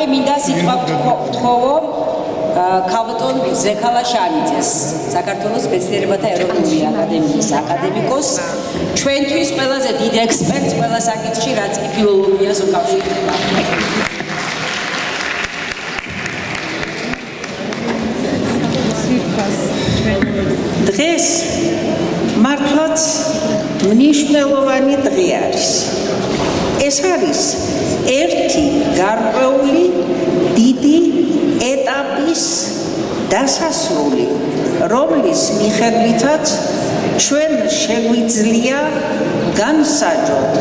მე მინდა სიტყვა ვთხოვო ქალბატონ ზექალა შანიძეს, საქართველოს მეცნიერებათა ეროვნული აკადემიის აკადემიკოს, ჩვენთვის ყველაზე დიდ ექსპერტს ყველა საკითხში, რაც ფილოლოგიას უკავშირდება. დღეს მართლაც მნიშვნელოვანი დღე არის. ეს არის ერთი გარკვეული დიდი ეტაპის დასასრული, რომლის მიხედვითაც ჩვენ შეგვიძლია განსაჯოთ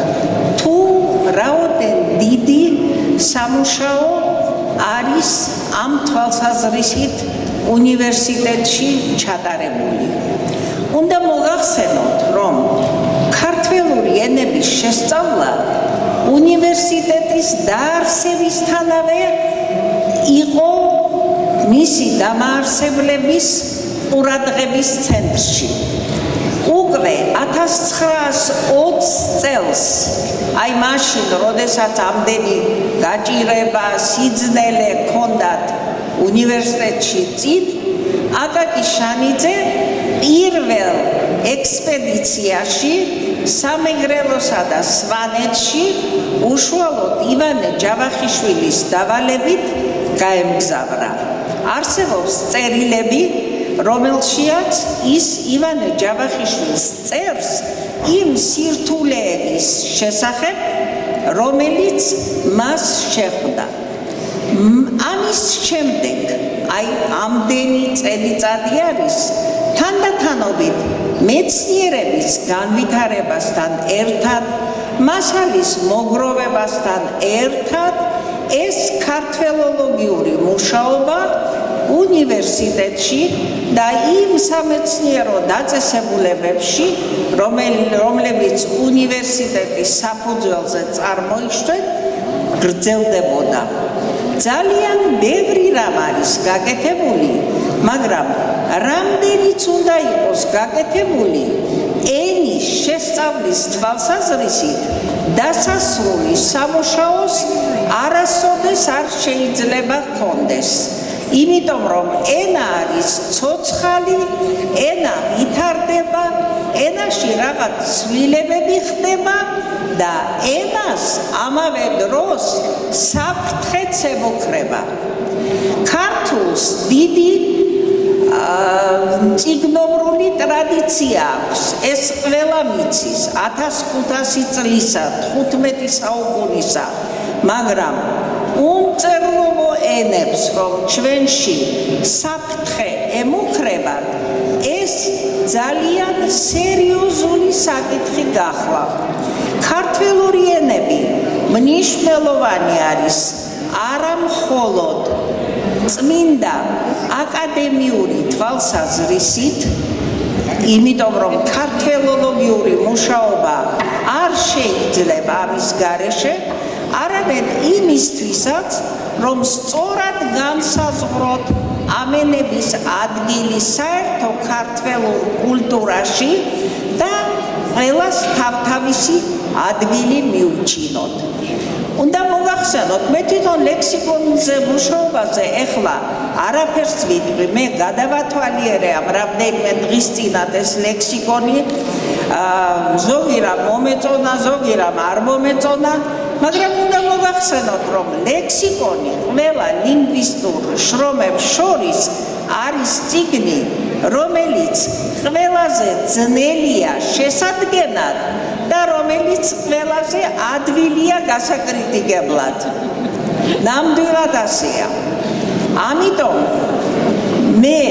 თუ რაოდენ დიდი სამუშაო არის ამ თვალსაზრისით უნივერსიტეტში ჩატარებული. უნდა მოგახსენოთ, რომ ქართველური ენების შესწავლა უნივერსიტეტის დაარსებისთანავე იყო მისი დამაარსებლების ყურადღების ცენტრში. უკვე 1920 წელს, აი მაშინ, როდესაც ამდენი გაჭირება, სიძნელე ჰქონდათ უნივერსიტეტში წინ, აკაკი შანიძე პირველ ექსპედიციაში სამეგრელოსა და სვანეთში უშუალოდ ივანე ჯავახიშვილის დავალებით გაემგზავრა. არსებობს წერილები, რომელშიაც ის ივანე ჯავახიშვილს წერს იმ სირთულეების შესახებ, რომელიც მას შეხვდა. ამის შემდეგ, აი ამდენი წელიწადი არის, თანდათანობით მეცნიერების განვითარებასთან ერთად, მასალის მოგროვებასთან ერთად, ეს ქართველოლოგიური მუშაობა უნივერსიტეტში და იმ სამეცნიერო დაწესებულებებში, რომლებიც უნივერსიტეტის საფუძველზე წარმოიშვეს, გრძელდებოდა. ძალიან ბევრი რამ არის გაკეთებული, მაგრამ რამდენიც უნდა იყოს გაკეთებული, ენის შესწავლის თვალსაზრისით დასასრული სამუშაოს არასოდეს არ შეიძლება ჰქონდეს. იმიტომ რომ ენა არის ცოცხალი, ენა ვითარდება, ენაში რაღაც ცვლილებები ხდება და ენას ამავე დროს საფრთხეც ემუქრება. ქართულს დიდი წიგნოვრული ტრადიცია აქვს, ეს ყველა მიცის 1500 წლისა, 15 საუკუნისა, მაგრამ უმწერლობო ენებს, რომ ჩვენში საფრთხე ემუქრებათ, ეს ძალიან სერიოზული საკითხი გახლა. ქართველური ენები მნიშვნელოვანი არის არა მხოლოდ წმინდა აკადემიური თვალსაზრისით, იმიტომ რომ ქართველოლოგიური მუშაობა არ შეიძლება ამის გარეშე, არამედ იმისთვისაც, რომ სწორად განსაზღვროთ ამ ენების ადგილი საერთო ქართველურ კულტურაში და ყველას თავთავისი ადგილი მიუჩინოთ. უნდა მოგახსენოთ, მე თვითონ ლექსიკონზე მუშაობაზე ეხლა არაფერს ვიტყვი, მე გადავათვალიერე ამ რამდენიმე დღის წინათ ეს ლექსიკონი, ზოგი რამ მომეწონა, ზოგი რამ არ მომეწონა, მაგრამ უნდა მოგახსენოთ, რომ ლექსიკონი ყველა ლინგვისტურ შრომებს შორის არის წიგნი, რომელიც ყველაზე ძნელია შესადგენად და რომელიც ყველაზე ადვილია გასაკრიტიკებლად. ნამდვილად ასეა. ამიტომ მე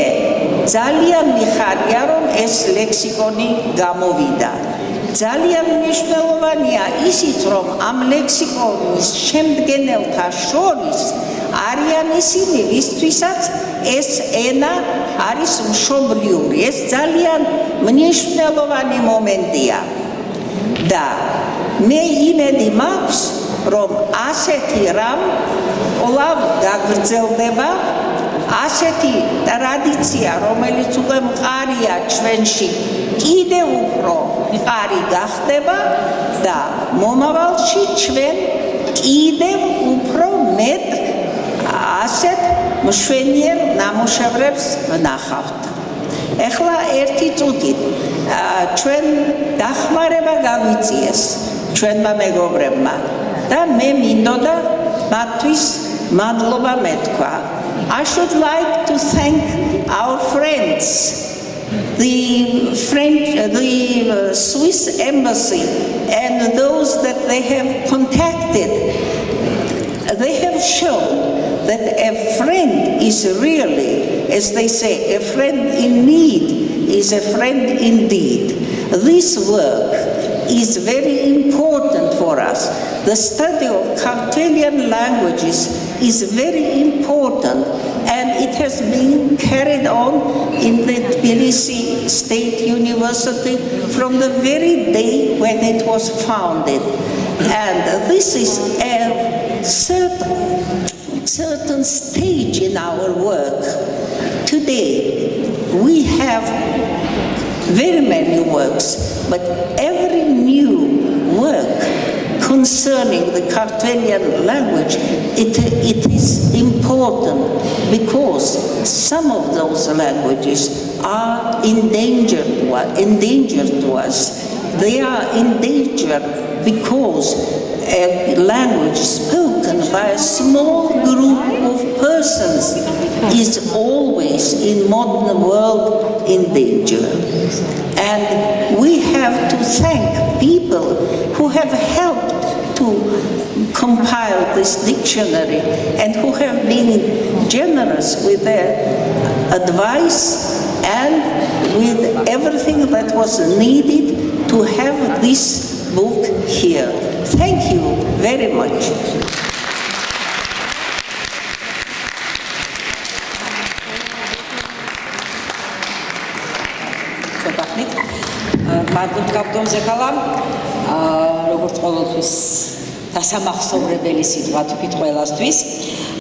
ძალიან მიხარია, რომ ეს ლექსიკონი გამოვიდა. ძალიან მნიშვნელოვანია ისიც, რომ ამ ლექსიკონის შემდგენელთა შორის არიან ისინი, ვისთვისაც ეს ენა არის მშობლიური. ეს ძალიან მნიშვნელოვანი მომენტია. და მე იმედი მაქვს, რომ ასეთი რამ კვლავ გაგრძელდება, ასეთი ტრადიცია, რომელიც უკვე მყარია ჩვენში, კიდევ უფრო მყარი გახდება და მომავალში ჩვენ კიდევ უფრო მეტ მშვენიერ ნამუშევრებს ვნახავთ. ეხლა ერთი წუთით ჩვენ დახმარება გავიწიეს ჩვენმა მეგობრებმა და მე მინდოდა მათთვის მადლობა მეთქვა. I should like to thank our friends, the Swiss embassy and those that they have contacted. They have shown that a friend is really, as they say, a friend in need is a friend indeed. This work is very important for us. The study of Kartvelian languages is very important, and it has been carried on in the Tbilisi State University from the very day when it was founded. And this is a certain stage in our work. Today, we have very many works, but every new work concerning the Kartvelian language, it is important because some of those languages are endangered to us. They are endangered because a language spoken by a small group of persons is always in modern world in danger. And we have to thank people who have helped to compile this dictionary and who have been generous with their advice and with everything that was needed to have this book here. Thank you very much. მადლობ კაპიტან ზექალამ, როგორც ყოველთვის დასამახსოვრებელი სიტყვა თქვით ყველასთვის.